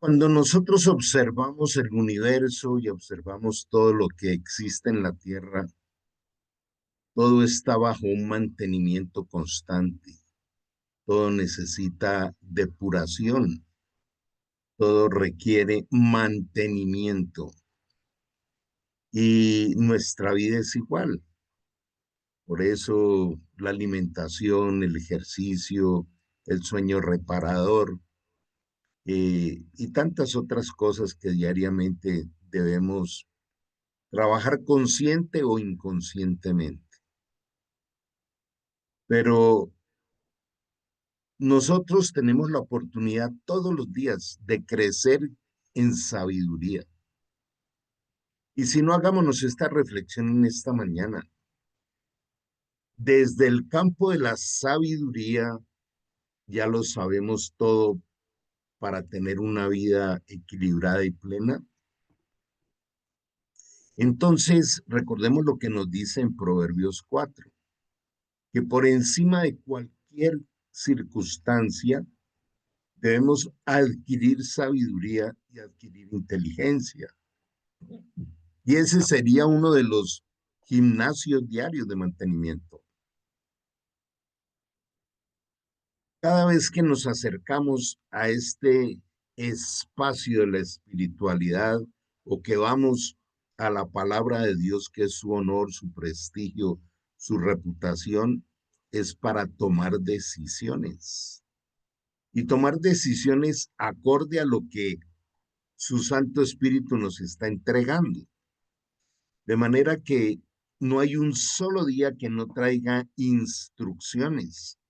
Cuando nosotros observamos el universo y observamos todo lo que existe en la Tierra, todo está bajo un mantenimiento constante. Todo necesita depuración. Todo requiere mantenimiento. Y nuestra vida es igual. Por eso la alimentación, el ejercicio, el sueño reparador, y tantas otras cosas que diariamente debemos trabajar consciente o inconscientemente. Pero nosotros tenemos la oportunidad todos los días de crecer en sabiduría. Y si no, hagámonos esta reflexión en esta mañana. Desde el campo de la sabiduría, ya lo sabemos todo para tener una vida equilibrada y plena. Entonces, recordemos lo que nos dice en Proverbios 4, que por encima de cualquier circunstancia debemos adquirir sabiduría y adquirir inteligencia. Y ese sería uno de los gimnasios diarios de mantenimiento. Cada vez que nos acercamos a este espacio de la espiritualidad o que vamos a la palabra de Dios, que es su honor, su prestigio, su reputación, es para tomar decisiones. Y tomar decisiones acorde a lo que su Santo Espíritu nos está entregando. De manera que no hay un solo día que no traiga instrucciones.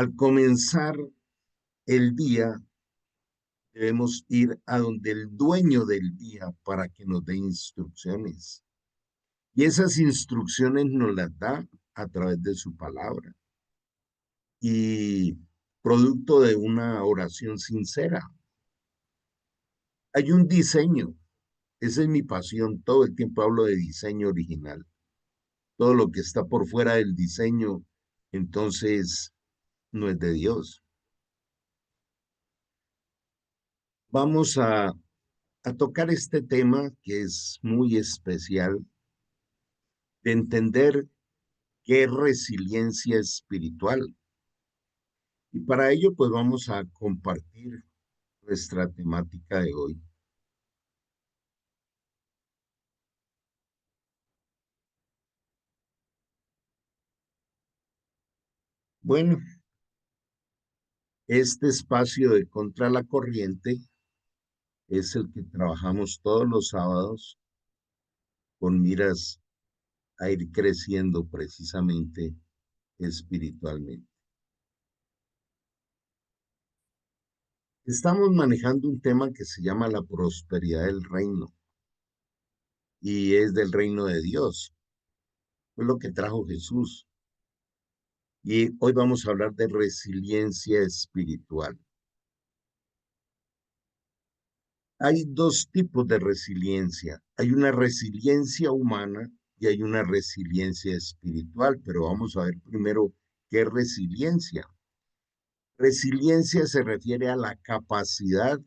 Al comenzar el día, debemos ir a donde el dueño del día para que nos dé instrucciones. Y esas instrucciones nos las da a través de su palabra y producto de una oración sincera. Hay un diseño, esa es mi pasión, todo el tiempo hablo de diseño original. Todo lo que está por fuera del diseño, entonces no es de Dios. Vamos a tocar este tema que es muy especial, de entender qué es resiliencia espiritual. Y para ello, pues vamos a compartir nuestra temática de hoy. Bueno, este espacio de Contra la Corriente es el que trabajamos todos los sábados con miras a ir creciendo precisamente espiritualmente. Estamos manejando un tema que se llama la prosperidad del reino y es del reino de Dios. Fue lo que trajo Jesús. Y hoy vamos a hablar de resiliencia espiritual. Hay dos tipos de resiliencia. Hay una resiliencia humana y hay una resiliencia espiritual, pero vamos a ver primero qué es resiliencia. Resiliencia se refiere a la capacidad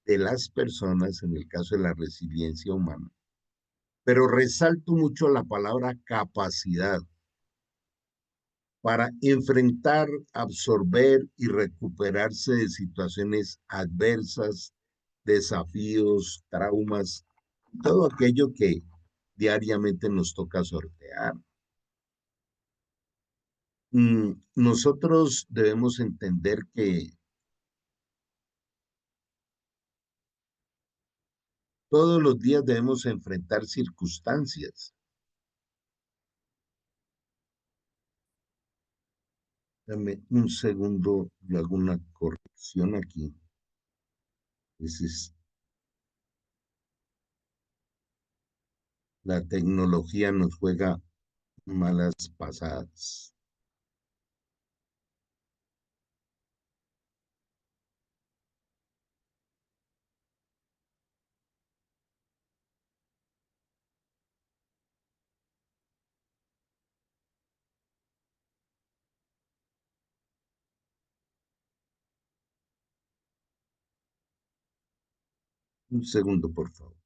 de las personas, en el caso de la resiliencia humana, pero resalto mucho la palabra capacidad para enfrentar, absorber y recuperarse de situaciones adversas, desafíos, traumas, todo aquello que diariamente nos toca sortear. Nosotros debemos entender que todos los días debemos enfrentar circunstancias. Dame un segundo, yo hago una corrección aquí. Esa es, la tecnología nos juega malas pasadas. Un segundo, por favor.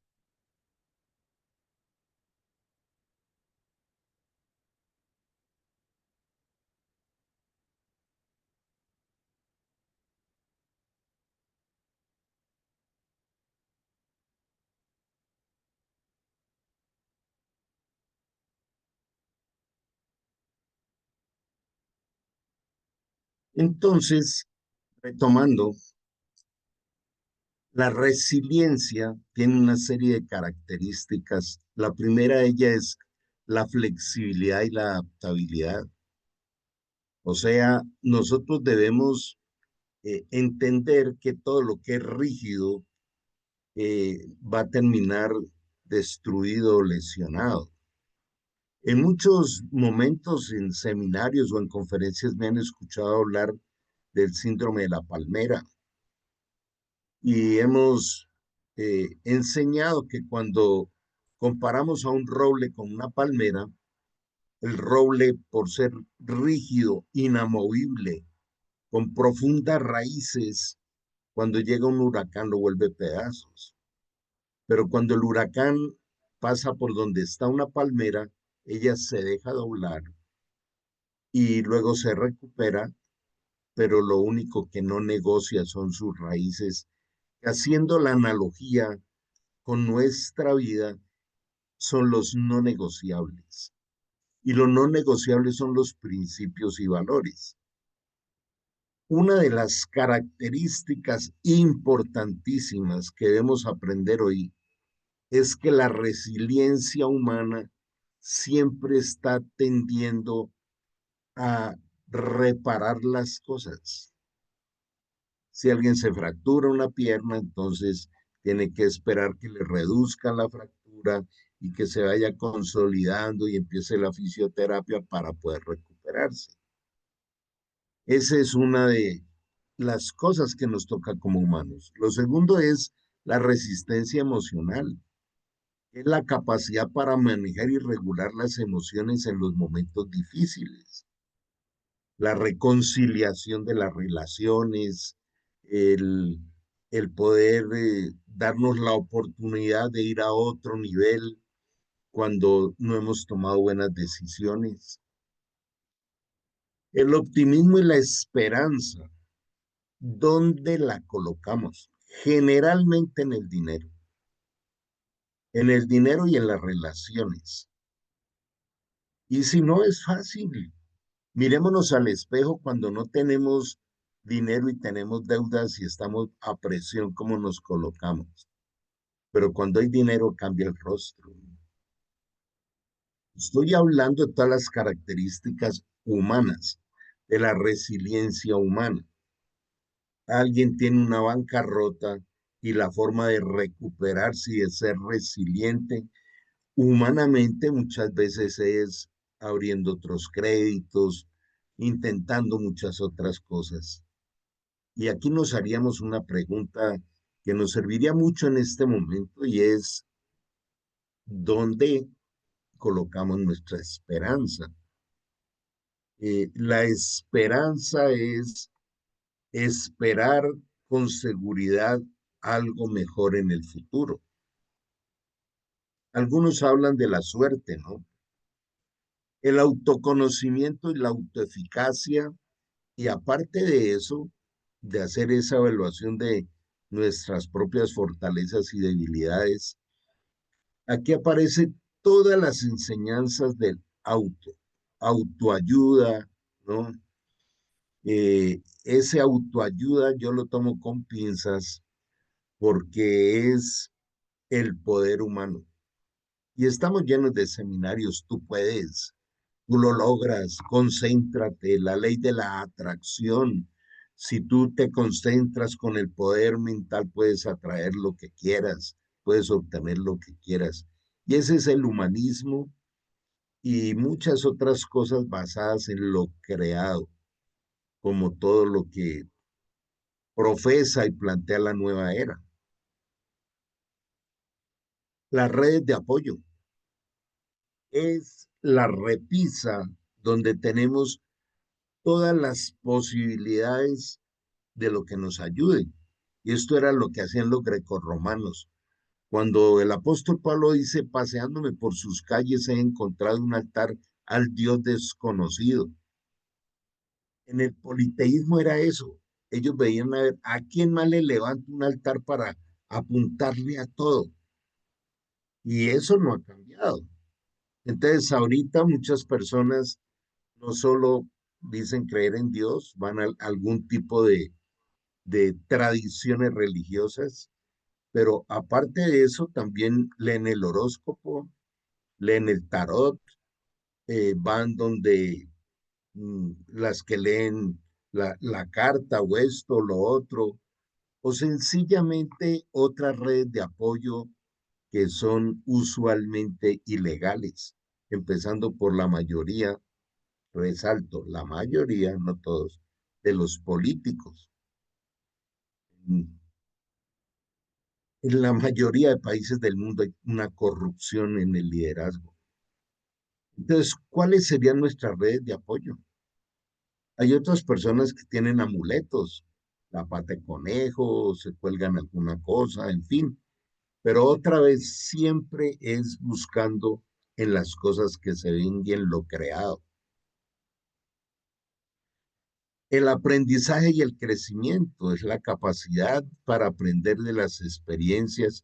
Entonces, retomando, la resiliencia tiene una serie de características. La primera de ellas es la flexibilidad y la adaptabilidad. O sea, nosotros debemos entender que todo lo que es rígido va a terminar destruido o lesionado. En muchos momentos, en seminarios o en conferencias, me han escuchado hablar del síndrome de la palmera y hemos enseñado que cuando comparamos a un roble con una palmera, el roble, por ser rígido, inamovible, con profundas raíces, cuando llega un huracán lo vuelve pedazos. Pero cuando el huracán pasa por donde está una palmera, ella se deja doblar y luego se recupera, pero lo único que no negocia son sus raíces. Haciendo la analogía con nuestra vida, son los no negociables. Y los no negociables son los principios y valores. Una de las características importantísimas que debemos aprender hoy es que la resiliencia humana siempre está tendiendo a reparar las cosas. Si alguien se fractura una pierna, entonces tiene que esperar que le reduzcan la fractura y que se vaya consolidando y empiece la fisioterapia para poder recuperarse. Esa es una de las cosas que nos toca como humanos. Lo segundo es la resistencia emocional, es la capacidad para manejar y regular las emociones en los momentos difíciles, la reconciliación de las relaciones, el, el poder darnos la oportunidad de ir a otro nivel cuando no hemos tomado buenas decisiones. El optimismo y la esperanza, ¿dónde la colocamos? Generalmente en el dinero y en las relaciones. Y si no es fácil, mirémonos al espejo cuando no tenemos dinero y tenemos deudas y estamos a presión, cómo nos colocamos. Pero cuando hay dinero cambia el rostro. Estoy hablando de todas las características humanas, de la resiliencia humana. Alguien tiene una bancarrota y la forma de recuperarse y de ser resiliente humanamente muchas veces es abriendo otros créditos, intentando muchas otras cosas. Y aquí nos haríamos una pregunta que nos serviría mucho en este momento y es, ¿dónde colocamos nuestra esperanza? La esperanza es esperar con seguridad algo mejor en el futuro. Algunos hablan de la suerte, ¿no? El autoconocimiento y la autoeficacia, y aparte de eso, de hacer esa evaluación de nuestras propias fortalezas y debilidades, aquí aparecen todas las enseñanzas del autoayuda, ¿no? Ese autoayuda yo lo tomo con pinzas porque es el poder humano. Y estamos llenos de seminarios, tú puedes, tú lo logras, concéntrate, la ley de la atracción. Si tú te concentras con el poder mental, puedes atraer lo que quieras, puedes obtener lo que quieras. Y ese es el humanismo y muchas otras cosas basadas en lo creado, como todo lo que profesa y plantea la nueva era. Las redes de apoyo es la repisa donde tenemos todas las posibilidades de lo que nos ayude. Y esto era lo que hacían los grecorromanos. Cuando el apóstol Pablo dice, paseándome por sus calles he encontrado un altar al Dios desconocido. En el politeísmo era eso. Ellos veían a ver a quién más le levanta un altar para apuntarle a todo. Y eso no ha cambiado. Entonces, ahorita muchas personas no solo dicen creer en Dios, van a algún tipo de tradiciones religiosas, pero aparte de eso, también leen el horóscopo, leen el tarot, van donde las que leen la carta o esto o lo otro, o sencillamente otras redes de apoyo que son usualmente ilegales, empezando por la mayoría, resalto, la mayoría, no todos, de los políticos. En la mayoría de países del mundo hay una corrupción en el liderazgo. Entonces, ¿cuáles serían nuestras redes de apoyo? Hay otras personas que tienen amuletos, la pata de conejo, se cuelgan alguna cosa, en fin, pero otra vez siempre es buscando en las cosas que se ven y en lo creado. El aprendizaje y el crecimiento es la capacidad para aprender de las experiencias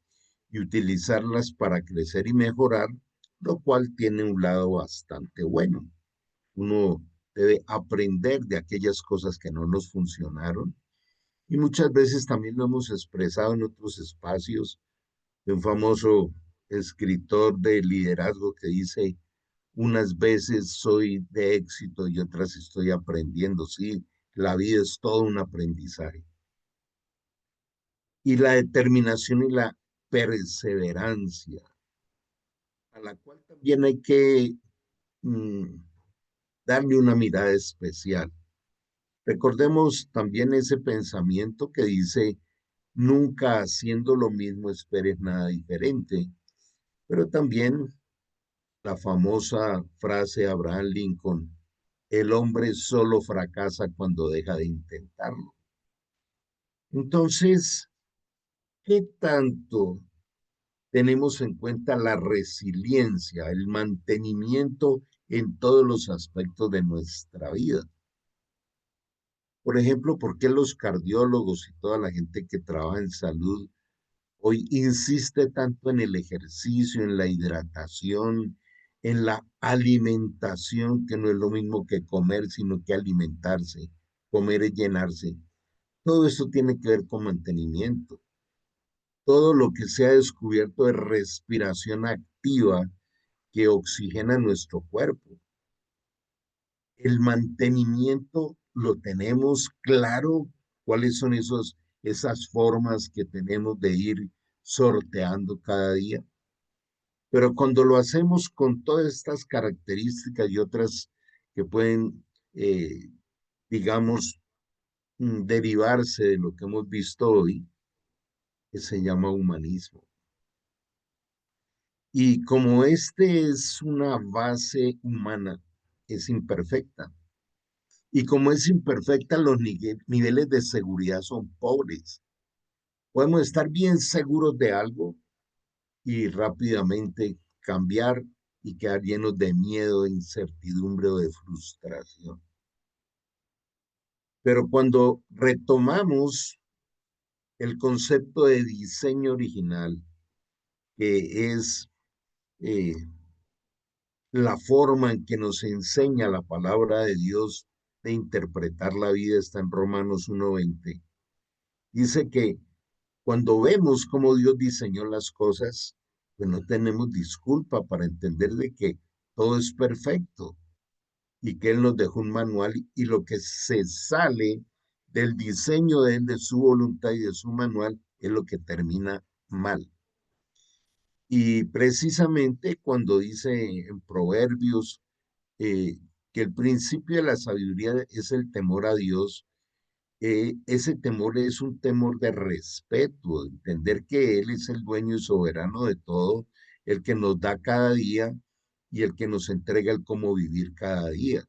y utilizarlas para crecer y mejorar, lo cual tiene un lado bastante bueno. Uno debe aprender de aquellas cosas que no nos funcionaron y muchas veces también lo hemos expresado en otros espacios de un famoso escritor de liderazgo que dice, unas veces soy de éxito y otras estoy aprendiendo. Sí, la vida es todo un aprendizaje. Y la determinación y la perseverancia, a la cual también hay que mm, darle una mirada especial. Recordemos también ese pensamiento que dice, nunca haciendo lo mismo esperes nada diferente, pero también la famosa frase de Abraham Lincoln, el hombre solo fracasa cuando deja de intentarlo. Entonces, ¿qué tanto tenemos en cuenta la resiliencia, el mantenimiento en todos los aspectos de nuestra vida? Por ejemplo, ¿por qué los cardiólogos y toda la gente que trabaja en salud hoy insiste tanto en el ejercicio, en la hidratación, en la alimentación, que no es lo mismo que comer, sino que alimentarse? Comer es llenarse. Todo eso tiene que ver con mantenimiento. Todo lo que se ha descubierto de respiración activa que oxigena nuestro cuerpo. El mantenimiento lo tenemos claro, cuáles son esas formas que tenemos de ir sorteando cada día. Pero cuando lo hacemos con todas estas características y otras que pueden, digamos, derivarse de lo que hemos visto hoy, que se llama humanismo. Y como este es una base humana, es imperfecta. Y como es imperfecta, los niveles de seguridad son pobres. Podemos estar bien seguros de algo y rápidamente cambiar y quedar llenos de miedo, de incertidumbre o de frustración. Pero cuando retomamos el concepto de diseño original, que es eh, la forma en que nos enseña la palabra de Dios de interpretar la vida, está en Romanos 1:20. Dice que cuando vemos cómo Dios diseñó las cosas, pues no tenemos disculpa para entender de que todo es perfecto y que Él nos dejó un manual y lo que se sale del diseño de Él, de su voluntad y de su manual, es lo que termina mal. Y precisamente cuando dice en Proverbios que el principio de la sabiduría es el temor a Dios, ese temor es un temor de respeto, entender que Él es el dueño y soberano de todo, el que nos da cada día y el que nos entrega el cómo vivir cada día.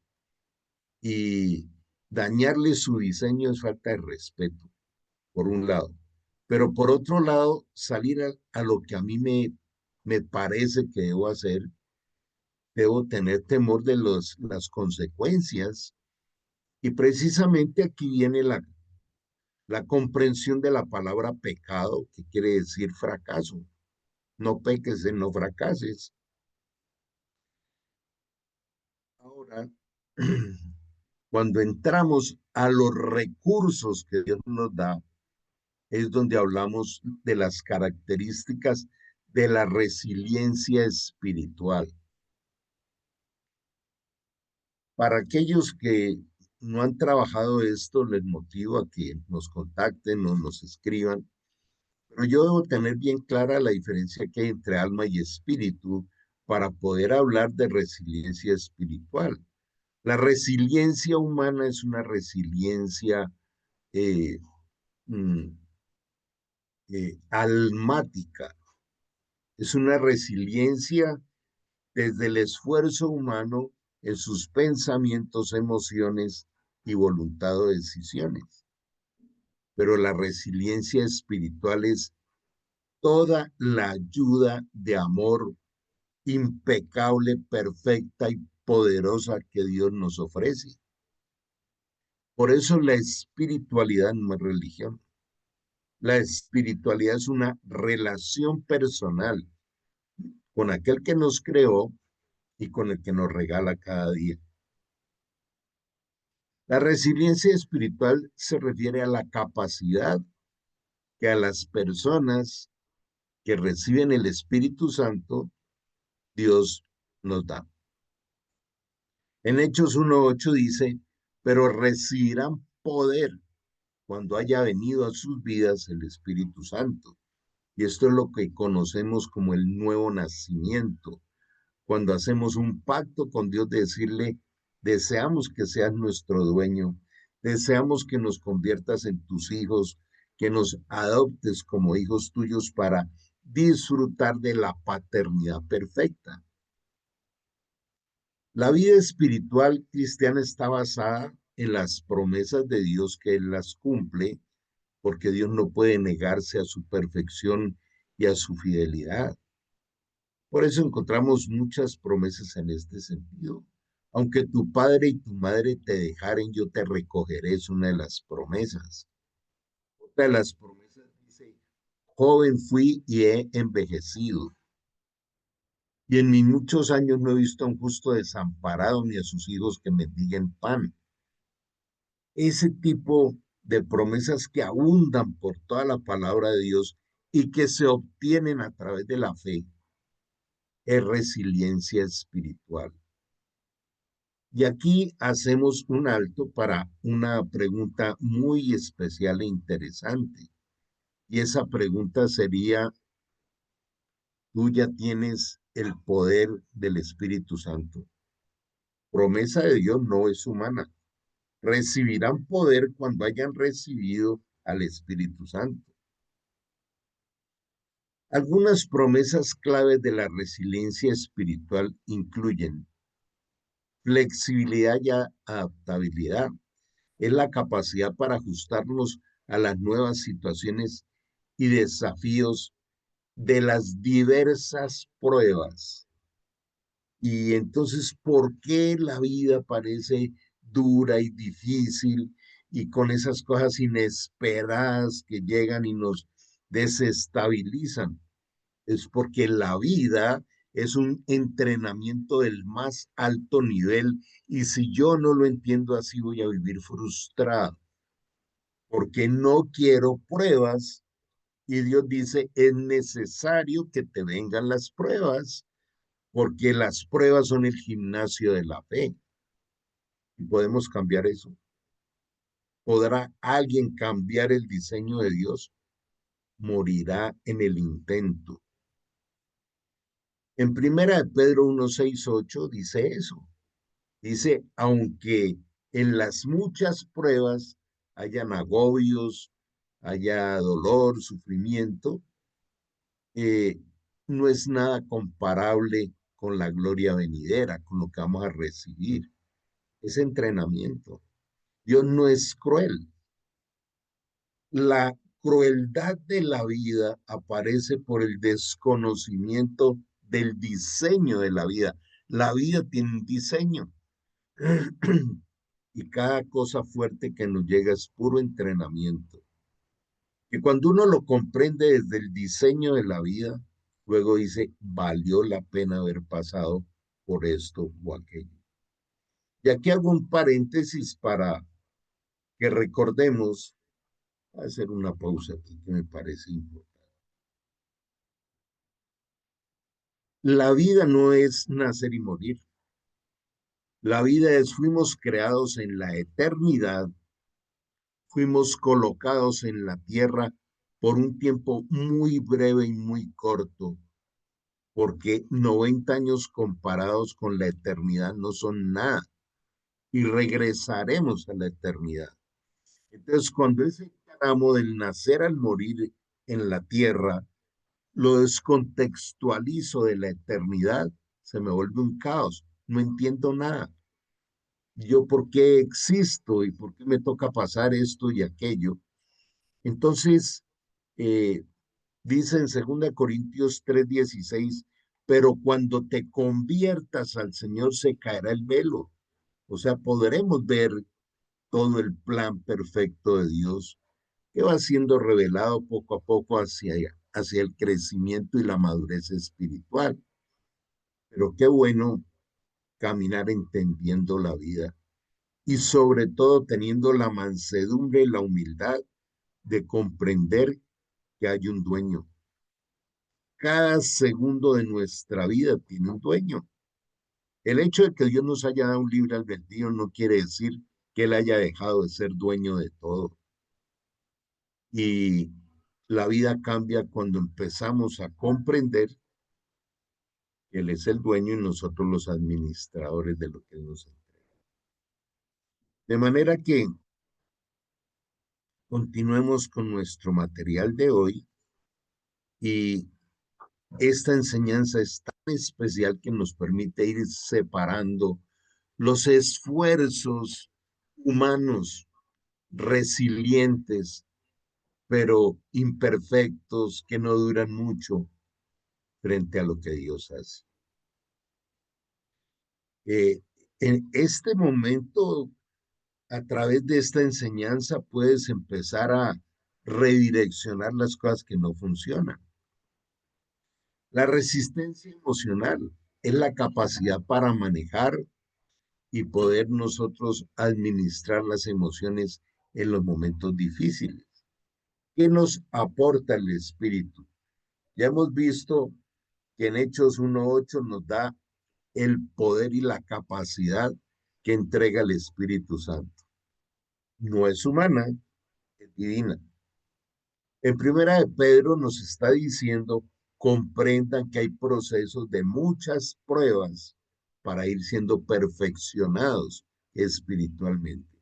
Y dañarle su diseño es falta de respeto, por un lado. Pero por otro lado, salir a lo que a mí me parece que debo hacer, debo tener temor de las consecuencias. Y precisamente aquí viene la comprensión de la palabra pecado, que quiere decir fracaso. No peques, no fracases. Ahora, cuando entramos a los recursos que Dios nos da, es donde hablamos de las características de la resiliencia espiritual. Para aquellos que no han trabajado esto, les motivo a que nos contacten o nos escriban. Pero yo debo tener bien clara la diferencia que hay entre alma y espíritu para poder hablar de resiliencia espiritual. La resiliencia humana es una resiliencia eh, mm, almática, es una resiliencia desde el esfuerzo humano en sus pensamientos, emociones y voluntad o decisiones. Pero la resiliencia espiritual es toda la ayuda de amor impecable, perfecta y poderosa que Dios nos ofrece. Por eso la espiritualidad no es religión. La espiritualidad es una relación personal con aquel que nos creó y con el que nos regala cada día. La resiliencia espiritual se refiere a la capacidad que a las personas que reciben el Espíritu Santo, Dios nos da. En Hechos 1:8 dice, pero recibirán poder cuando haya venido a sus vidas el Espíritu Santo. Y esto es lo que conocemos como el nuevo nacimiento. Cuando hacemos un pacto con Dios de decirle, deseamos que seas nuestro dueño, deseamos que nos conviertas en tus hijos, que nos adoptes como hijos tuyos para disfrutar de la paternidad perfecta. La vida espiritual cristiana está basada en las promesas de Dios que Él las cumple, porque Dios no puede negarse a su perfección y a su fidelidad. Por eso encontramos muchas promesas en este sentido. Aunque tu padre y tu madre te dejaren, yo te recogeré, es una de las promesas. Otra de las promesas dice, joven fui y he envejecido. Y en mis muchos años no he visto a un justo desamparado ni a sus hijos que mendiguen pan. Ese tipo de promesas que abundan por toda la palabra de Dios y que se obtienen a través de la fe es resiliencia espiritual. Y aquí hacemos un alto para una pregunta muy especial e interesante. Y esa pregunta sería, ¿tú ya tienes el poder del Espíritu Santo? Promesa de Dios no es humana. Recibirán poder cuando hayan recibido al Espíritu Santo. Algunas promesas claves de la resiliencia espiritual incluyen flexibilidad y adaptabilidad. Es la capacidad para ajustarnos a las nuevas situaciones y desafíos de las diversas pruebas. Y entonces, ¿por qué la vida parece dura y difícil y con esas cosas inesperadas que llegan y nos desestabilizan? Es porque la vida es un entrenamiento del más alto nivel y si yo no lo entiendo así voy a vivir frustrado porque no quiero pruebas y Dios dice es necesario que te vengan las pruebas porque las pruebas son el gimnasio de la fe y podemos cambiar eso. ¿Podrá alguien cambiar el diseño de Dios? Morirá en el intento. En primera de Pedro 1:6-8 dice eso. Dice, aunque en las muchas pruebas hayan agobios, haya dolor, sufrimiento, eh, no es nada comparable con la gloria venidera, con lo que vamos a recibir. Es entrenamiento. Dios no es cruel. La crueldad de la vida aparece por el desconocimiento del diseño de la vida. La vida tiene un diseño y cada cosa fuerte que nos llega es puro entrenamiento. Y cuando uno lo comprende desde el diseño de la vida, luego dice, valió la pena haber pasado por esto o aquello. Y aquí hago un paréntesis para que recordemos, voy a hacer una pausa aquí que me parece importante. La vida no es nacer y morir. La vida es, fuimos creados en la eternidad, fuimos colocados en la tierra por un tiempo muy breve y muy corto, porque 90 años comparados con la eternidad no son nada y regresaremos a la eternidad. Entonces, cuando ese tramo del nacer al morir en la tierra lo descontextualizo de la eternidad, se me vuelve un caos, no entiendo nada. Yo por qué existo y por qué me toca pasar esto y aquello. Entonces, eh, dice en 2 Corintios 3:16, pero cuando te conviertas al Señor se caerá el velo. O sea, podremos ver todo el plan perfecto de Dios que va siendo revelado poco a poco hacia el crecimiento y la madurez espiritual. Pero qué bueno caminar entendiendo la vida y sobre todo teniendo la mansedumbre y la humildad de comprender que hay un dueño. Cada segundo de nuestra vida tiene un dueño. El hecho de que Dios nos haya dado un libre albedrío no quiere decir que Él haya dejado de ser dueño de todo. Y la vida cambia cuando empezamos a comprender que Él es el dueño y nosotros los administradores de lo que Él nos entrega. De manera que continuemos con nuestro material de hoy y esta enseñanza es tan especial que nos permite ir separando los esfuerzos humanos resilientes, pero imperfectos, que no duran mucho frente a lo que Dios hace. En este momento, a través de esta enseñanza, puedes empezar a redireccionar las cosas que no funcionan. La resistencia emocional es la capacidad para manejar y poder nosotros administrar las emociones en los momentos difíciles. ¿Qué nos aporta el Espíritu? Ya hemos visto que en Hechos 1:8 nos da el poder y la capacidad que entrega el Espíritu Santo. No es humana, es divina. En Primera de Pedro nos está diciendo, comprendan que hay procesos de muchas pruebas para ir siendo perfeccionados espiritualmente.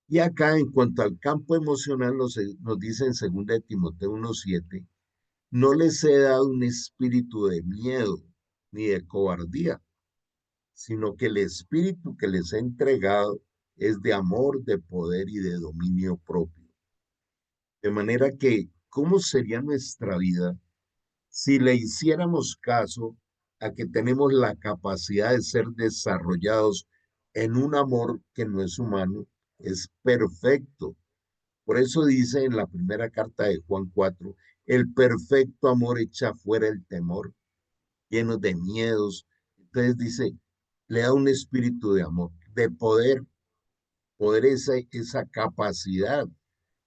Y acá, en cuanto al campo emocional, nos dice en 2 Timoteo 1:7, no les he dado un espíritu de miedo ni de cobardía, sino que el espíritu que les he entregado es de amor, de poder y de dominio propio. De manera que, ¿cómo sería nuestra vida si le hiciéramos caso a que tenemos la capacidad de ser desarrollados en un amor que no es humano, es perfecto? Por eso dice en la primera carta de Juan 4, el perfecto amor echa fuera el temor, lleno de miedos. Entonces dice, le da un espíritu de amor, de poder esa capacidad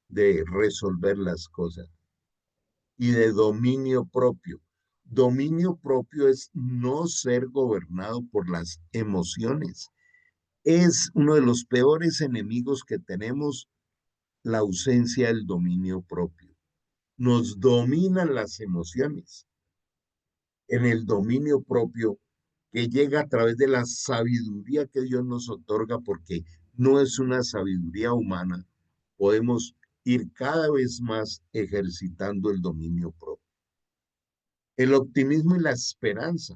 de resolver las cosas y de dominio propio. Dominio propio es no ser gobernado por las emociones. Es uno de los peores enemigos que tenemos, la ausencia del dominio propio. Nos dominan las emociones. En el dominio propio que llega a través de la sabiduría que Dios nos otorga, porque no es una sabiduría humana, podemos ir cada vez más ejercitando el dominio propio. El optimismo y la esperanza.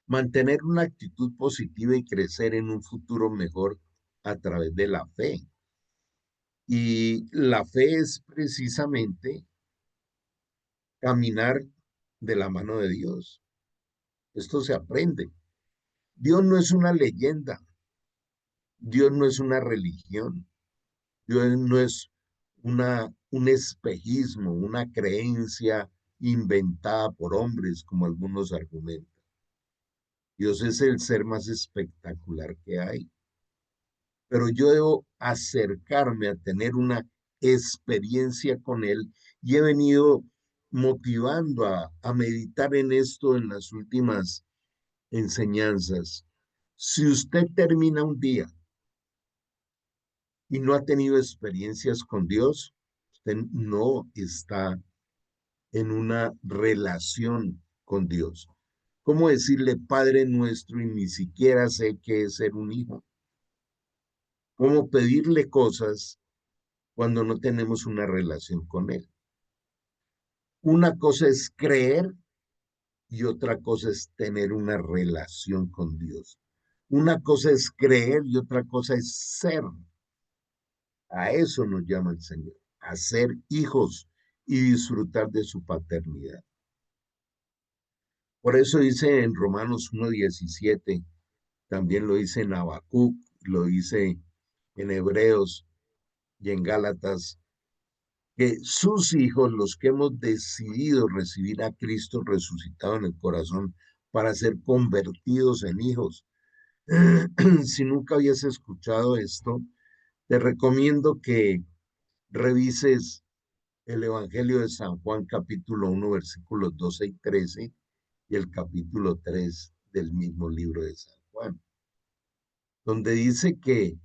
Mantener una actitud positiva y crecer en un futuro mejor a través de la fe. Y la fe es precisamente caminar de la mano de Dios. Esto se aprende. Dios no es una leyenda, Dios no es una religión, Dios no es un espejismo, una creencia inventada por hombres, como algunos argumentan. Dios es el ser más espectacular que hay, pero yo debo acercarme a tener una experiencia con Él y he venido motivando a meditar en esto en las últimas enseñanzas. Si usted termina un día y no ha tenido experiencias con Dios, usted no está en una relación con Dios. ¿Cómo decirle Padre nuestro y ni siquiera sé qué es ser un hijo? ¿Cómo pedirle cosas cuando no tenemos una relación con Él? Una cosa es creer y otra cosa es tener una relación con Dios. Una cosa es creer y otra cosa es ser. A eso nos llama el Señor, a ser hijos y disfrutar de su paternidad. Por eso dice en Romanos 1:17, también lo dice en Habacuc, lo dice en Hebreos y en Gálatas, que sus hijos, los que hemos decidido recibir a Cristo resucitado en el corazón para ser convertidos en hijos. Si nunca habías escuchado esto, te recomiendo que revises el Evangelio de San Juan, capítulo 1, versículos 12 y 13, y el capítulo 3 del mismo libro de San Juan, donde dice que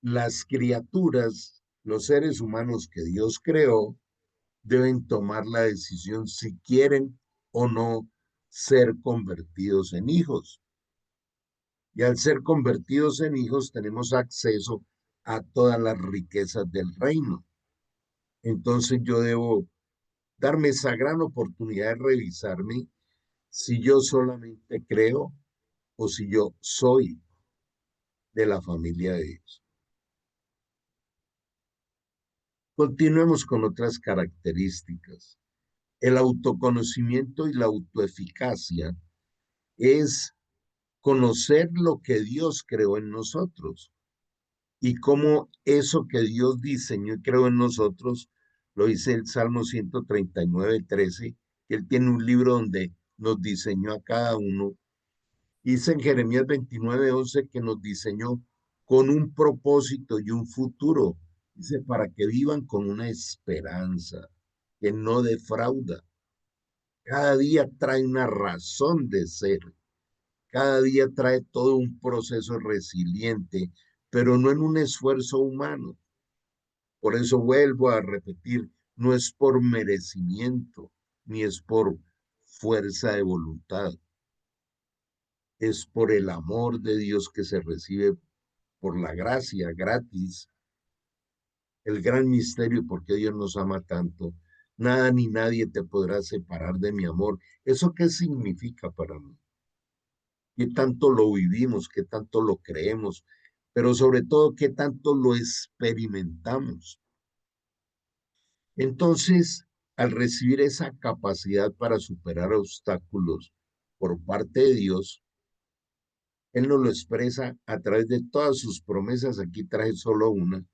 las criaturas, los seres humanos que Dios creó, deben tomar la decisión si quieren o no ser convertidos en hijos. Y al ser convertidos en hijos tenemos acceso a todas las riquezas del reino. Entonces yo debo darme esa gran oportunidad de revisarme si yo solamente creo o si yo soy de la familia de Dios. Continuemos con otras características. El autoconocimiento y la autoeficacia es conocer lo que Dios creó en nosotros y cómo eso que Dios diseñó y creó en nosotros, lo dice el Salmo 139:13, que Él tiene un libro donde nos diseñó a cada uno. Dice en Jeremías 29:11 que nos diseñó con un propósito y un futuro. Dice, para que vivan con una esperanza que no defrauda. Cada día trae una razón de ser. Cada día trae todo un proceso resiliente, pero no en un esfuerzo humano. Por eso vuelvo a repetir, no es por merecimiento, ni es por fuerza de voluntad, es por el amor de Dios que se recibe por la gracia gratis, el gran misterio por qué Dios nos ama tanto. Nada ni nadie te podrá separar de mi amor. ¿Eso qué significa para mí? ¿Qué tanto lo vivimos? ¿Qué tanto lo creemos? Pero sobre todo, ¿qué tanto lo experimentamos? Entonces, al recibir esa capacidad para superar obstáculos por parte de Dios, Él nos lo expresa a través de todas sus promesas. Aquí traje solo una.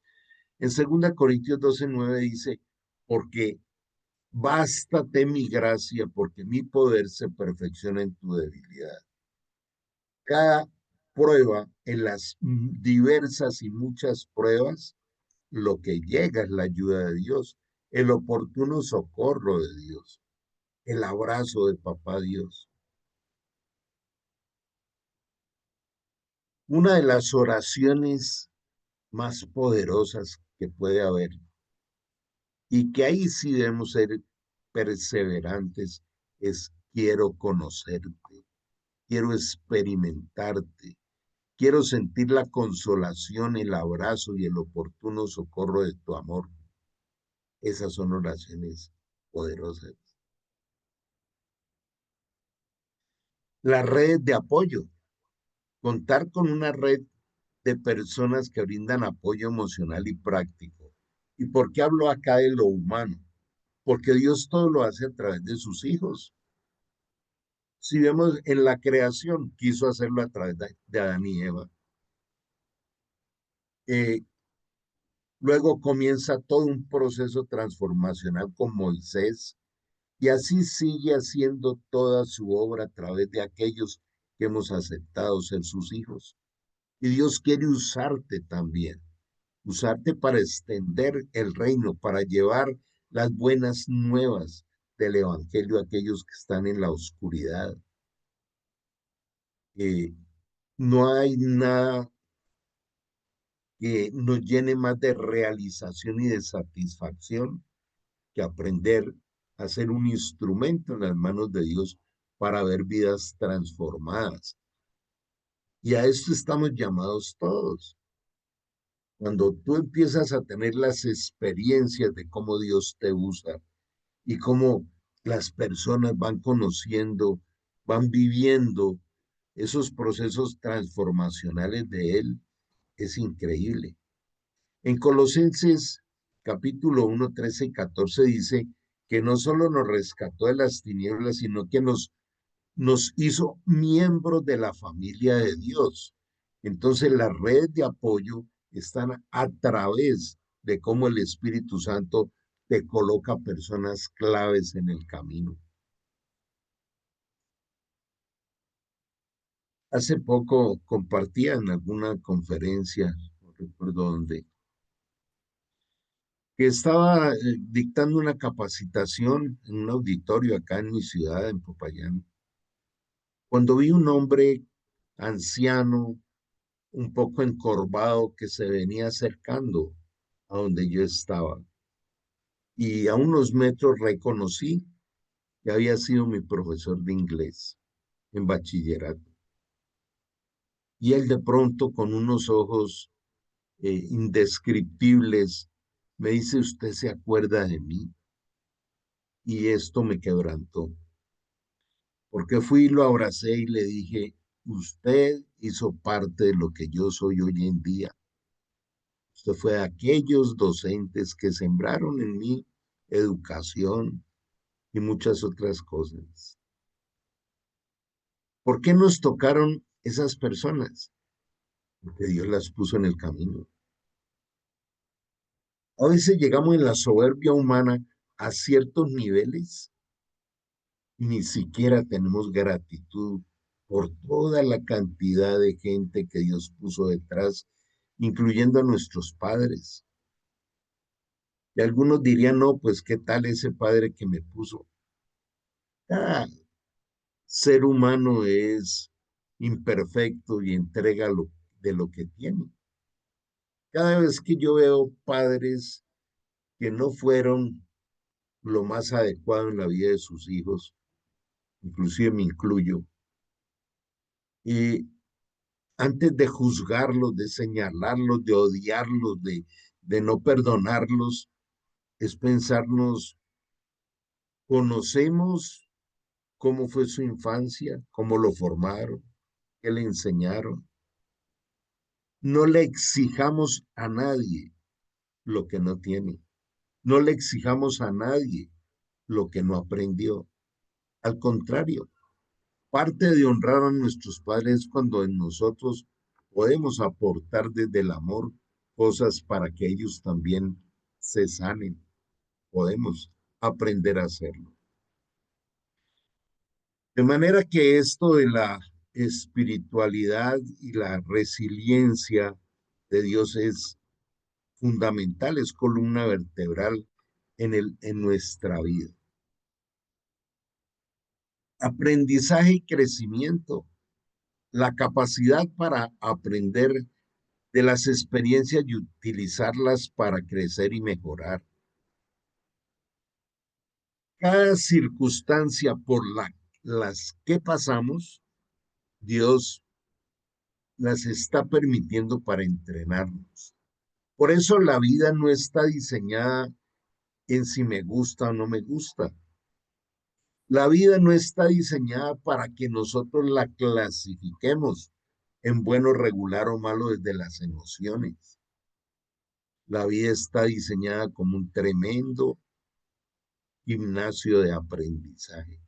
En 2 Corintios 12:9 dice, porque bástate mi gracia, porque mi poder se perfecciona en tu debilidad. Cada prueba, en las diversas y muchas pruebas, lo que llega es la ayuda de Dios, el oportuno socorro de Dios, el abrazo de papá Dios. Una de las oraciones más poderosas que puede haber y que ahí sí debemos ser perseverantes es quiero conocerte, quiero experimentarte, quiero sentir la consolación, el abrazo y el oportuno socorro de tu amor. Esas son oraciones poderosas. La red de apoyo, contar con una red de personas que brindan apoyo emocional y práctico. ¿Y por qué hablo acá de lo humano? Porque Dios todo lo hace a través de sus hijos. Si vemos en la creación, quiso hacerlo a través de Adán y Eva. Eh, Luego comienza todo un proceso transformacional con Moisés y así sigue haciendo toda su obra a través de aquellos que hemos aceptado ser sus hijos. Y Dios quiere usarte también, usarte para extender el reino, para llevar las buenas nuevas del Evangelio a aquellos que están en la oscuridad. Eh, no hay nada que nos llene más de realización y de satisfacción que aprender a ser un instrumento en las manos de Dios para ver vidas transformadas. Y a esto estamos llamados todos. Cuando tú empiezas a tener las experiencias de cómo Dios te usa y cómo las personas van conociendo, van viviendo esos procesos transformacionales de Él, es increíble. En Colosenses capítulo 1, 13 y 14 dice que no solo nos rescató de las tinieblas, sino que nos hizo miembros de la familia de Dios. Entonces las redes de apoyo están a través de cómo el Espíritu Santo te coloca personas claves en el camino. Hace poco compartía en alguna conferencia, no recuerdo dónde, que estaba dictando una capacitación en un auditorio acá en mi ciudad, en Popayán, cuando vi un hombre anciano, un poco encorvado, que se venía acercando a donde yo estaba. Y a unos metros reconocí que había sido mi profesor de inglés en bachillerato. Y él de pronto, con unos ojos indescriptibles, me dice: ¿usted se acuerda de mí? Y esto me quebrantó, porque fui y lo abracé y le dije: usted hizo parte de lo que yo soy hoy en día. Usted fue de aquellos docentes que sembraron en mí educación y muchas otras cosas. ¿Por qué nos tocaron esas personas? Porque Dios las puso en el camino. A veces llegamos en la soberbia humana a ciertos niveles y ni siquiera tenemos gratitud por toda la cantidad de gente que Dios puso detrás, incluyendo a nuestros padres. Y algunos dirían: no, pues qué tal ese padre que me puso. Cada ser humano es imperfecto y entrega de lo que tiene. Cada vez que yo veo padres que no fueron lo más adecuado en la vida de sus hijos, inclusive me incluyo, y antes de juzgarlos, de señalarlos, de odiarlos, de no perdonarlos, es pensarnos: ¿conocemos cómo fue su infancia, cómo lo formaron, qué le enseñaron? No le exijamos a nadie lo que no tiene. No le exijamos a nadie lo que no aprendió. Al contrario, parte de honrar a nuestros padres es cuando en nosotros podemos aportar desde el amor cosas para que ellos también se sanen. Podemos aprender a hacerlo. De manera que esto de la espiritualidad y la resiliencia de Dios es fundamental, es columna vertebral en nuestra vida. Aprendizaje y crecimiento, la capacidad para aprender de las experiencias y utilizarlas para crecer y mejorar. Cada circunstancia por las que pasamos, Dios las está permitiendo para entrenarnos. Por eso la vida no está diseñada en si me gusta o no me gusta. La vida no está diseñada para que nosotros la clasifiquemos. en bueno, regular o malo desde las emociones. La vida está diseñada como un tremendo gimnasio de aprendizaje.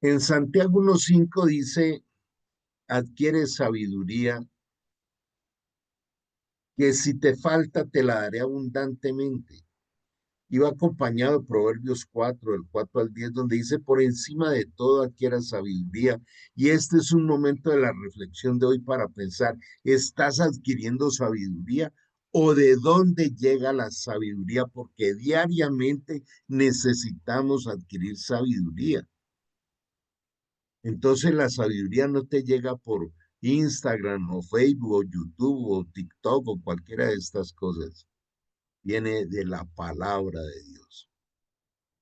En Santiago 1:5 dice, adquiere sabiduría, que si te falta te la daré abundantemente. Y va acompañado de Proverbios 4, del 4 al 10, donde dice, por encima de todo adquiera sabiduría. Y este es un momento de la reflexión de hoy para pensar, ¿estás adquiriendo sabiduría? ¿O de dónde llega la sabiduría? Porque diariamente necesitamos adquirir sabiduría. Entonces la sabiduría no te llega por Instagram o Facebook o YouTube o TikTok o cualquiera de estas cosas. Viene de la palabra de Dios.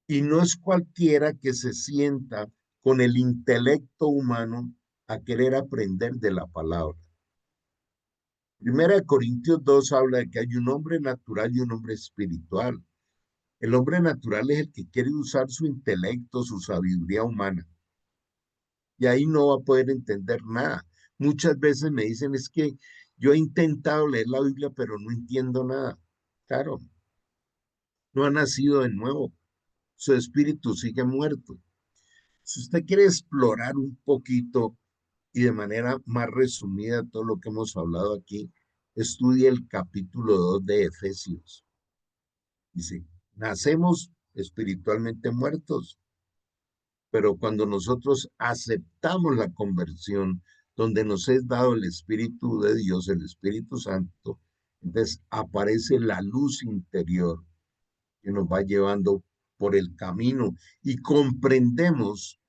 Y no es cualquiera que se sienta con el intelecto humano a querer aprender de la palabra. Primera de Corintios 2 habla de que hay un hombre natural y un hombre espiritual. El hombre natural es el que quiere usar su intelecto, su sabiduría humana. Y ahí no va a poder entender nada. Muchas veces me dicen, es que yo he intentado leer la Biblia, pero no entiendo nada. Claro, no ha nacido de nuevo. Su espíritu sigue muerto. Si usted quiere explorar un poquito y de manera más resumida todo lo que hemos hablado aquí, estudie el capítulo 2 de Efesios. Dice, nacemos espiritualmente muertos, pero cuando nosotros aceptamos la conversión, donde nos es dado el Espíritu de Dios, el Espíritu Santo, entonces aparece la luz interior que nos va llevando por el camino y comprendemos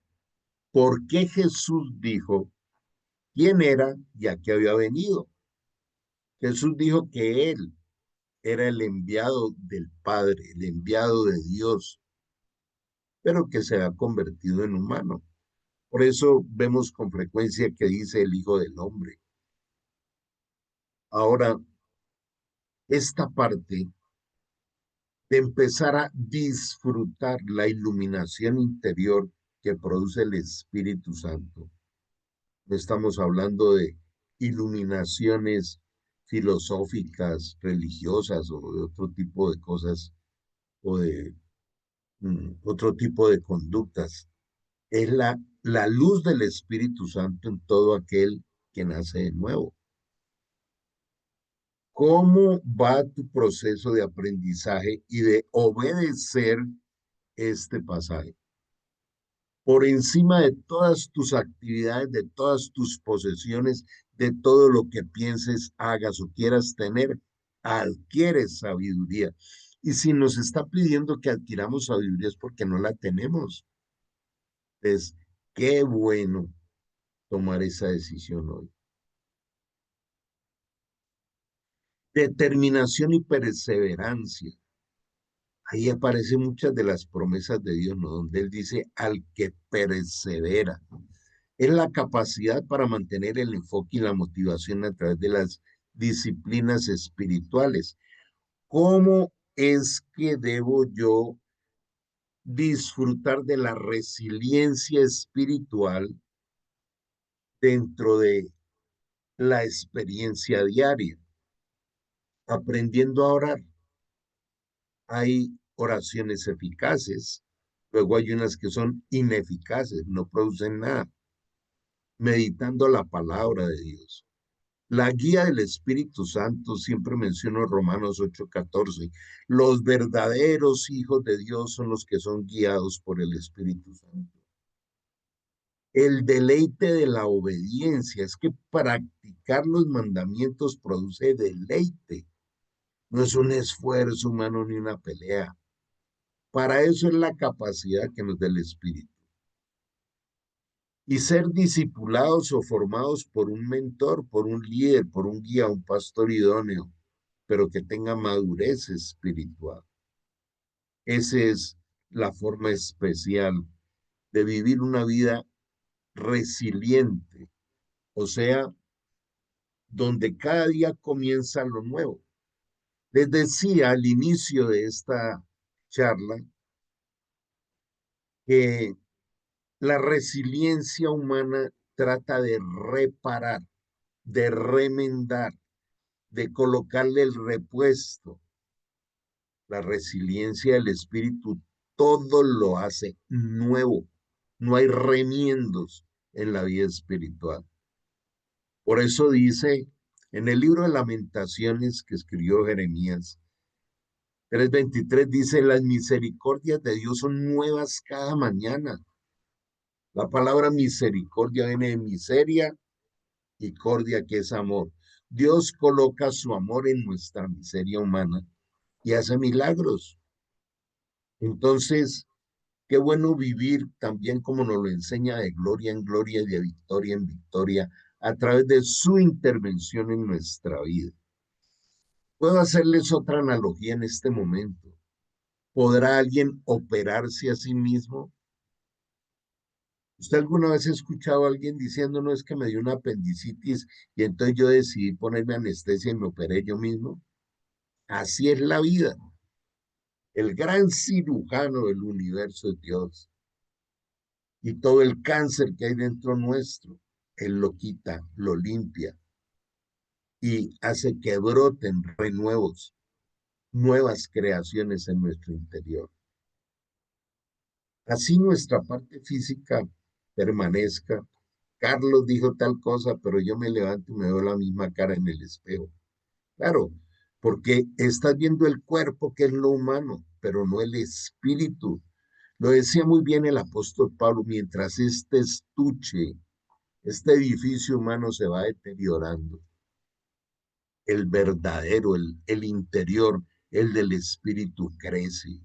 por qué Jesús dijo quién era y a qué había venido. Jesús dijo que él era el enviado del Padre, el enviado de Dios, pero que se ha convertido en humano. Por eso vemos con frecuencia que dice el Hijo del Hombre. Ahora, esta parte de empezar a disfrutar la iluminación interior que produce el Espíritu Santo. No estamos hablando de iluminaciones filosóficas, religiosas o de otro tipo de cosas o de otro tipo de conductas. Es la luz del Espíritu Santo en todo aquel que nace de nuevo. ¿Cómo va tu proceso de aprendizaje y de obedecer este pasaje? Por encima de todas tus actividades, de todas tus posesiones, de todo lo que pienses, hagas o quieras tener, adquieres sabiduría. Y si nos está pidiendo que adquiramos sabiduría es porque no la tenemos. Entonces, qué bueno tomar esa decisión hoy. Determinación y perseverancia. Ahí aparecen muchas de las promesas de Dios, ¿no? Donde Él dice, al que persevera. Es la capacidad para mantener el enfoque y la motivación a través de las disciplinas espirituales. ¿Cómo es que debo yo disfrutar de la resiliencia espiritual dentro de la experiencia diaria? Aprendiendo a orar. Hay oraciones eficaces, luego hay unas que son ineficaces, no producen nada. Meditando la palabra de Dios. La guía del Espíritu Santo, siempre menciono Romanos 8:14. Los verdaderos hijos de Dios son los que son guiados por el Espíritu Santo. El deleite de la obediencia es que practicar los mandamientos produce deleite. No es un esfuerzo humano ni una pelea. Para eso es la capacidad que nos da el Espíritu. Y ser discipulados o formados por un mentor, por un líder, por un guía, un pastor idóneo, pero que tenga madurez espiritual. Esa es la forma especial de vivir una vida resiliente, o sea, donde cada día comienza lo nuevo. Les decía al inicio de esta charla que la resiliencia humana trata de reparar, de remendar, de colocarle el repuesto. La resiliencia del espíritu todo lo hace nuevo. No hay remiendos en la vida espiritual. Por eso dice en el libro de Lamentaciones que escribió Jeremías 3:23, dice, las misericordias de Dios son nuevas cada mañana. La palabra misericordia viene de miseria y cordia, que es amor. Dios coloca su amor en nuestra miseria humana y hace milagros. Entonces, qué bueno vivir también como nos lo enseña, de gloria en gloria y de victoria en victoria a través de su intervención en nuestra vida. Puedo hacerles otra analogía en este momento. ¿Podrá alguien operarse a sí mismo? ¿Usted alguna vez ha escuchado a alguien diciendo, no, es que me dio una apendicitis y entonces yo decidí ponerme anestesia y me operé yo mismo? Así es la vida. El gran cirujano del universo es Dios. Y todo el cáncer que hay dentro nuestro, Él lo quita, lo limpia y hace que broten renuevos, nuevas creaciones en nuestro interior. Así nuestra parte física permanezca. Carlos dijo tal cosa, pero yo me levanto y me veo la misma cara en el espejo. Claro, porque estás viendo el cuerpo, que es lo humano, pero no el espíritu. Lo decía muy bien el apóstol Pablo, mientras este estuche, este edificio humano se va deteriorando, el verdadero, el interior, el del espíritu crece.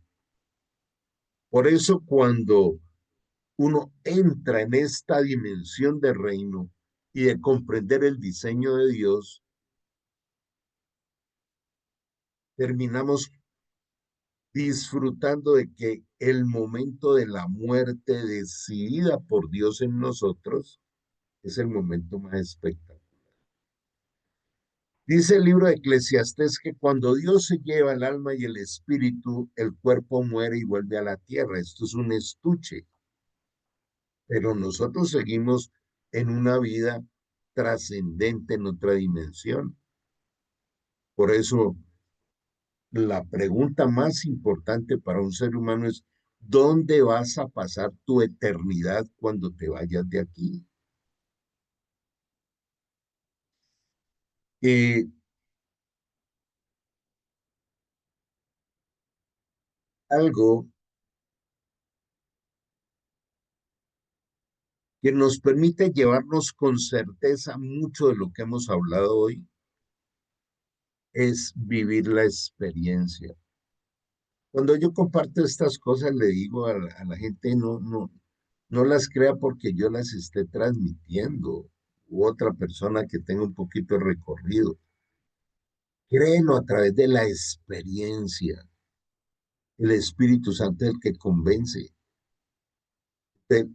Por eso cuando uno entra en esta dimensión de reino y de comprender el diseño de Dios, terminamos disfrutando de que el momento de la muerte decidida por Dios en nosotros es el momento más espectacular. Dice el libro de Eclesiastés que cuando Dios se lleva el alma y el espíritu, el cuerpo muere y vuelve a la tierra. Esto es un estuche, pero nosotros seguimos en una vida trascendente en otra dimensión. Por eso, la pregunta más importante para un ser humano es, ¿dónde vas a pasar tu eternidad cuando te vayas de aquí? Eh, Algo que nos permite llevarnos con certeza mucho de lo que hemos hablado hoy es vivir la experiencia. Cuando yo comparto estas cosas, le digo a la gente, no las crea porque yo las esté transmitiendo u otra persona que tenga un poquito de recorrido. Créelo a través de la experiencia. El Espíritu Santo es el que convence.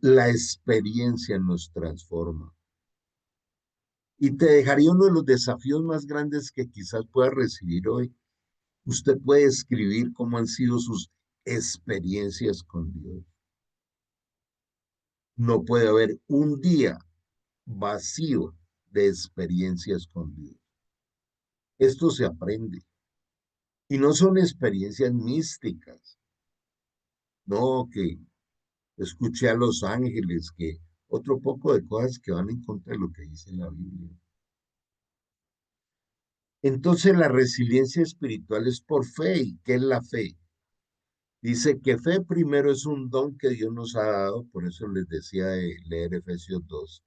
La experiencia nos transforma. Y te dejaría uno de los desafíos más grandes que quizás pueda recibir hoy. Usted puede escribir cómo han sido sus experiencias con Dios. No puede haber un día vacío de experiencias con Dios. Esto se aprende. Y no son experiencias místicas, no que escuché a los ángeles, que otro poco de cosas que van en contra de lo que dice la Biblia. Entonces la resiliencia espiritual es por fe. ¿Y qué es la fe? Dice que fe primero es un don que Dios nos ha dado, por eso les decía de leer Efesios 2.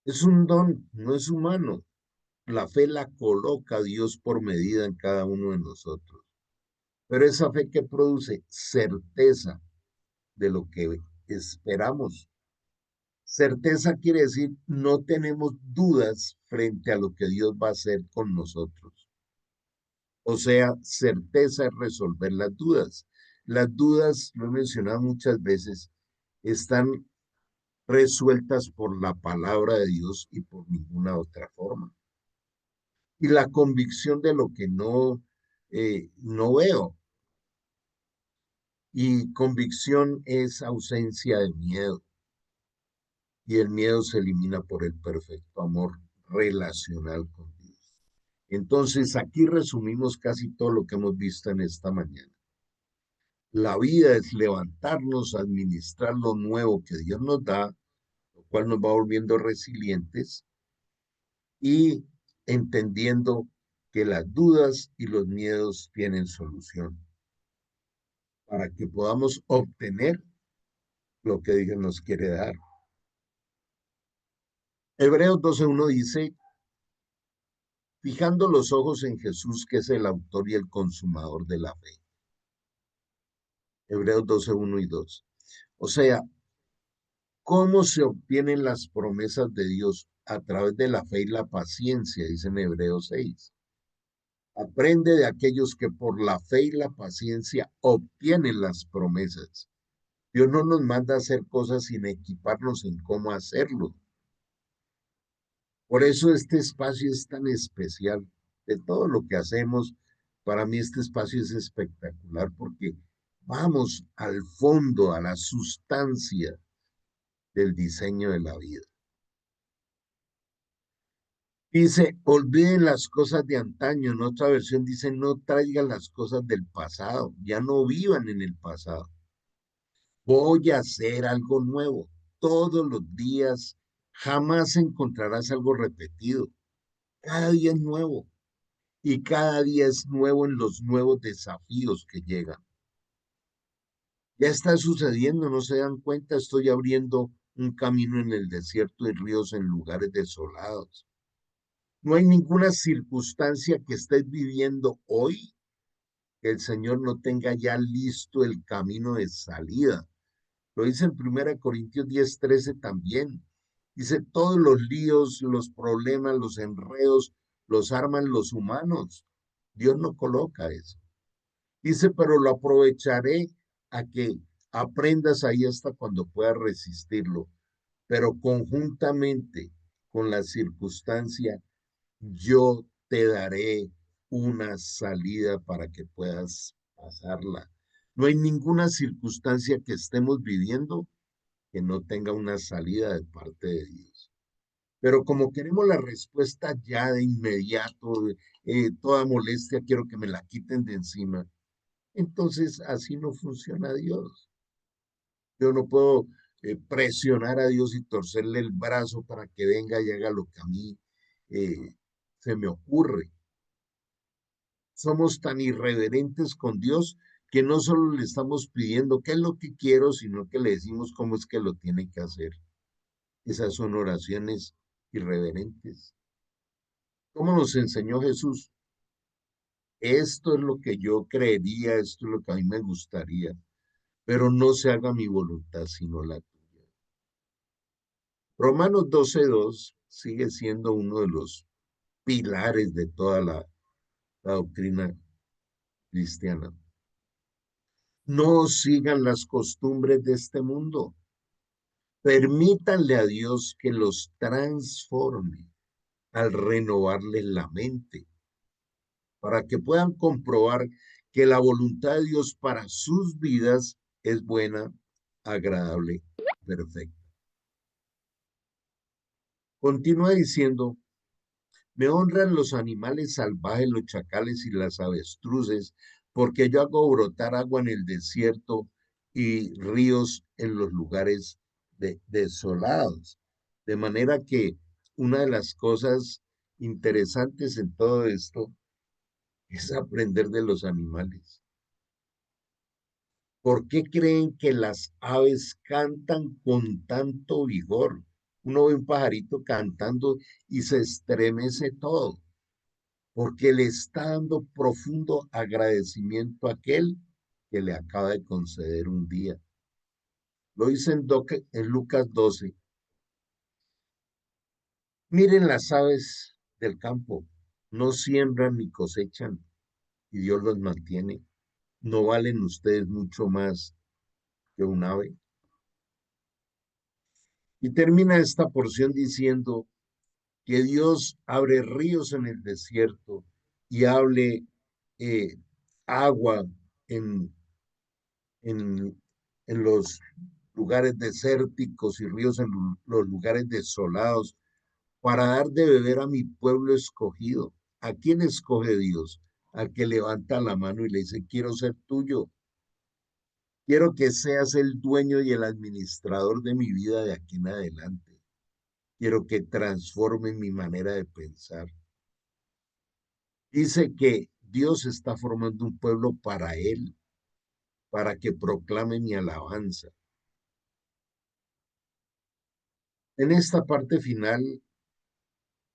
Es un don, no es humano. La fe la coloca Dios por medida en cada uno de nosotros. Pero esa fe que produce certeza de lo que esperamos. Certeza quiere decir no tenemos dudas frente a lo que Dios va a hacer con nosotros. O sea, certeza es resolver las dudas. Las dudas, lo he mencionado muchas veces, están resueltas por la palabra de Dios y por ninguna otra forma. Y la convicción de lo que no veo. Y convicción es ausencia de miedo. y el miedo se elimina por el perfecto amor relacional con Dios. Entonces, aquí resumimos casi todo lo que hemos visto en esta mañana. La vida es levantarnos, administrar lo nuevo que Dios nos da, lo cual nos va volviendo resilientes y entendiendo que las dudas y los miedos tienen solución para que podamos obtener lo que Dios nos quiere dar. Hebreos 12:1 dice, fijando los ojos en Jesús, que es el autor y el consumador de la fe. Hebreos 12:1 y 2. O sea, ¿cómo se obtienen las promesas de Dios? A través de la fe y la paciencia, dice en Hebreos 6. Aprende de aquellos que por la fe y la paciencia obtienen las promesas. Dios no nos manda a hacer cosas sin equiparnos en cómo hacerlo. Por eso este espacio es tan especial. De todo lo que hacemos, para mí este espacio es espectacular porque vamos al fondo, a la sustancia del diseño de la vida. Dice, olviden las cosas de antaño. En otra versión dice, no traigan las cosas del pasado, ya no vivan en el pasado. Voy a hacer algo nuevo. Todos los días jamás encontrarás algo repetido. Cada día es nuevo y cada día es nuevo en los nuevos desafíos que llegan. Ya está sucediendo, no se dan cuenta, estoy abriendo un camino en el desierto y ríos en lugares desolados. No hay ninguna circunstancia que estés viviendo hoy que el Señor no tenga ya listo el camino de salida. Lo dice en 1 Corintios 10:13 también. Dice, todos los líos, los problemas, los enredos, los arman los humanos. Dios no coloca eso. Dice, pero lo aprovecharé a que aprendas ahí hasta cuando puedas resistirlo. Pero conjuntamente con la circunstancia, yo te daré una salida para que puedas pasarla. No hay ninguna circunstancia que estemos viviendo que no tenga una salida de parte de Dios. Pero como queremos la respuesta ya de inmediato, toda molestia quiero que me la quiten de encima, entonces así no funciona Dios. Yo no puedo presionar a Dios y torcerle el brazo para que venga y haga lo que a mí se me ocurre. Somos tan irreverentes con Dios que no solo le estamos pidiendo qué es lo que quiero, sino que le decimos cómo es que lo tiene que hacer. Esas son oraciones irreverentes. ¿Cómo nos enseñó Jesús? Esto es lo que yo creería, esto es lo que a mí me gustaría, pero no se haga mi voluntad sino la tuya. Romanos 12:2 sigue siendo uno de los pilares de toda la doctrina cristiana. No sigan las costumbres de este mundo. Permítanle a Dios que los transforme al renovarles la mente, para que puedan comprobar que la voluntad de Dios para sus vidas es buena, agradable, perfecta. Continúa diciendo, me honran los animales salvajes, los chacales y las avestruces, porque yo hago brotar agua en el desierto y ríos en los lugares desolados. De manera que una de las cosas interesantes en todo esto es aprender de los animales. ¿Por qué creen que las aves cantan con tanto vigor? Uno ve un pajarito cantando y se estremece todo, porque le está dando profundo agradecimiento a aquel que le acaba de conceder un día. Lo dice en Lucas 12. Miren las aves del campo, no siembran ni cosechan, y Dios los mantiene. ¿No valen ustedes mucho más que un ave? Y termina esta porción diciendo que Dios abre ríos en el desierto y hable agua en, en, en los lugares desérticos y ríos en los lugares desolados, para dar de beber a mi pueblo escogido. ¿A quién escoge Dios? Al que levanta la mano y le dice, quiero ser tuyo. Quiero que seas el dueño y el administrador de mi vida de aquí en adelante. Quiero que transforme mi manera de pensar. Dice que Dios está formando un pueblo para Él, para que proclame mi alabanza. En esta parte final,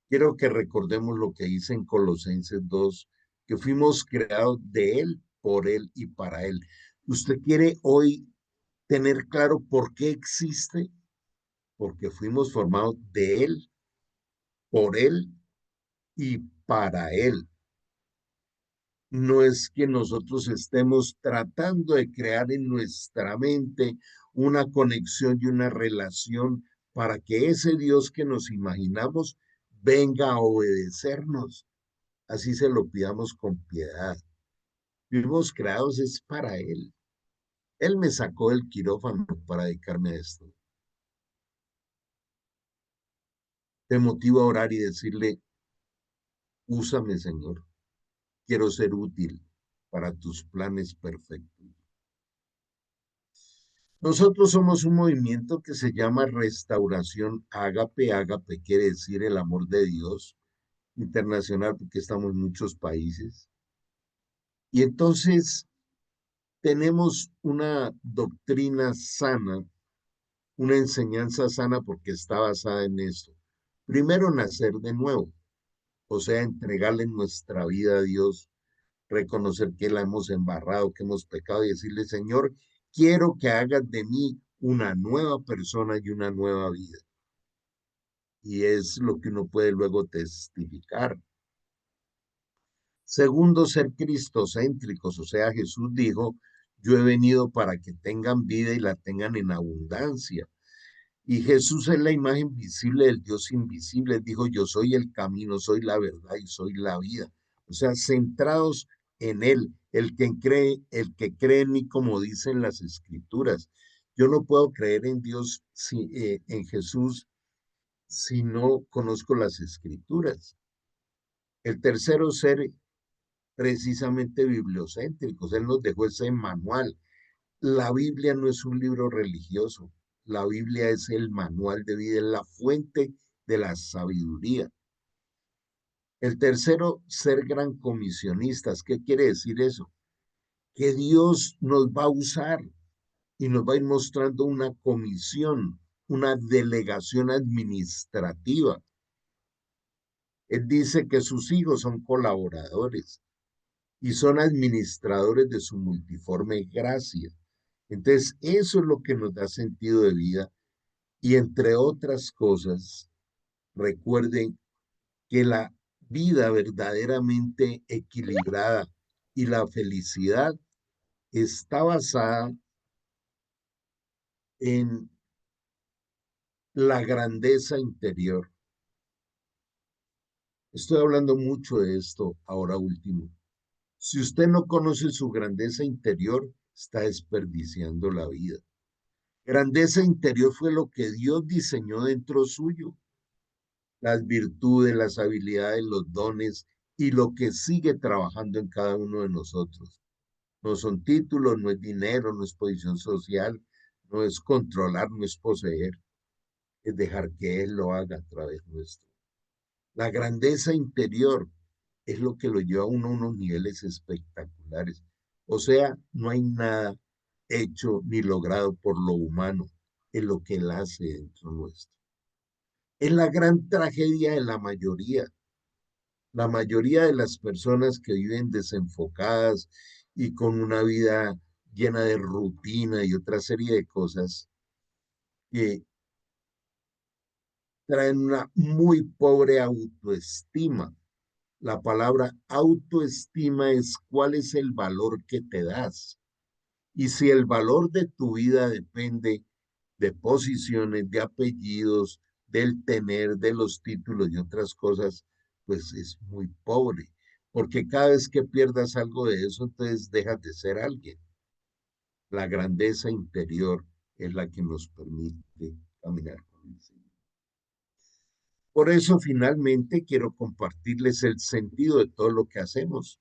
quiero que recordemos lo que dice en Colosenses 2, que fuimos creados de Él, por Él y para Él. ¿Usted quiere hoy tener claro por qué existe? Porque fuimos formados de Él, por Él y para Él. No es que nosotros estemos tratando de crear en nuestra mente una conexión y una relación para que ese Dios que nos imaginamos venga a obedecernos. Así se lo pidamos con piedad. Fuimos creados es para Él. Él me sacó del quirófano para dedicarme a esto. Te motivo a orar y decirle, úsame, Señor. Quiero ser útil para tus planes perfectos. Nosotros somos un movimiento que se llama Restauración Ágape. Ágape quiere decir el amor de Dios internacional porque estamos en muchos países. Y entonces tenemos una doctrina sana, una enseñanza sana porque está basada en esto. Primero, nacer de nuevo, o sea, entregarle nuestra vida a Dios, reconocer que la hemos embarrado, que hemos pecado y decirle, Señor, quiero que hagas de mí una nueva persona y una nueva vida. Y es lo que uno puede luego testificar. Segundo, ser cristocéntricos, o sea, Jesús dijo, yo he venido para que tengan vida y la tengan en abundancia. Y Jesús es la imagen visible del Dios invisible. Él dijo, yo soy el camino, soy la verdad y soy la vida. O sea, centrados en Él, el que cree en mí, como dicen las Escrituras. Yo no puedo creer en Dios, en Jesús, si no conozco las Escrituras. El tercero, ser precisamente bibliocéntricos. Él nos dejó ese manual. La Biblia no es un libro religioso. La Biblia es el manual de vida, es la fuente de la sabiduría. El tercero, ser gran comisionistas. ¿Qué quiere decir eso? Que Dios nos va a usar y nos va a ir mostrando una comisión, una delegación administrativa. Él dice que sus hijos son colaboradores y son administradores de su multiforme gracia. Entonces, eso es lo que nos da sentido de vida. Y entre otras cosas, recuerden que la vida verdaderamente equilibrada y la felicidad está basada en la grandeza interior. Estoy hablando mucho de esto ahora último. Si usted no conoce su grandeza interior, está desperdiciando la vida. Grandeza interior fue lo que Dios diseñó dentro suyo, las virtudes, las habilidades, los dones y lo que sigue trabajando en cada uno de nosotros. No son títulos, no es dinero, no es posición social, no es controlar, no es poseer, es dejar que Él lo haga a través nuestro. La grandeza interior es lo que lo lleva a uno a unos niveles espectaculares. O sea, no hay nada hecho ni logrado por lo humano, es lo que Él hace dentro nuestro. Es la gran tragedia de la mayoría. La mayoría de las personas que viven desenfocadas y con una vida llena de rutina y otra serie de cosas que traen una muy pobre autoestima. La palabra autoestima es cuál es el valor que te das. Y si el valor de tu vida depende de posiciones, de apellidos, del tener, de los títulos y otras cosas, pues es muy pobre. Porque cada vez que pierdas algo de eso, entonces dejas de ser alguien. La grandeza interior es la que nos permite caminar con el Señor. Por eso, finalmente, quiero compartirles el sentido de todo lo que hacemos.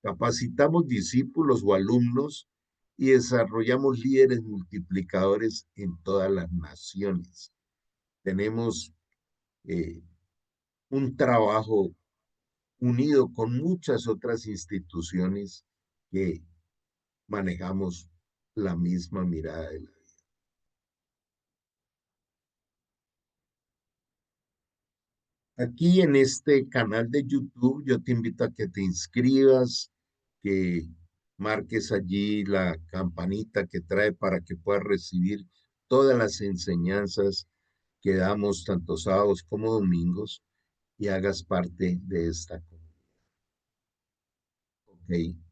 Capacitamos discípulos o alumnos y desarrollamos líderes multiplicadores en todas las naciones. Tenemos eh, un trabajo unido con muchas otras instituciones que manejamos la misma mirada de la vida. Aquí en este canal de YouTube yo te invito a que te inscribas, que marques allí la campanita que trae para que puedas recibir todas las enseñanzas que damos tanto sábados como domingos y hagas parte de esta comunidad. ¿Ok?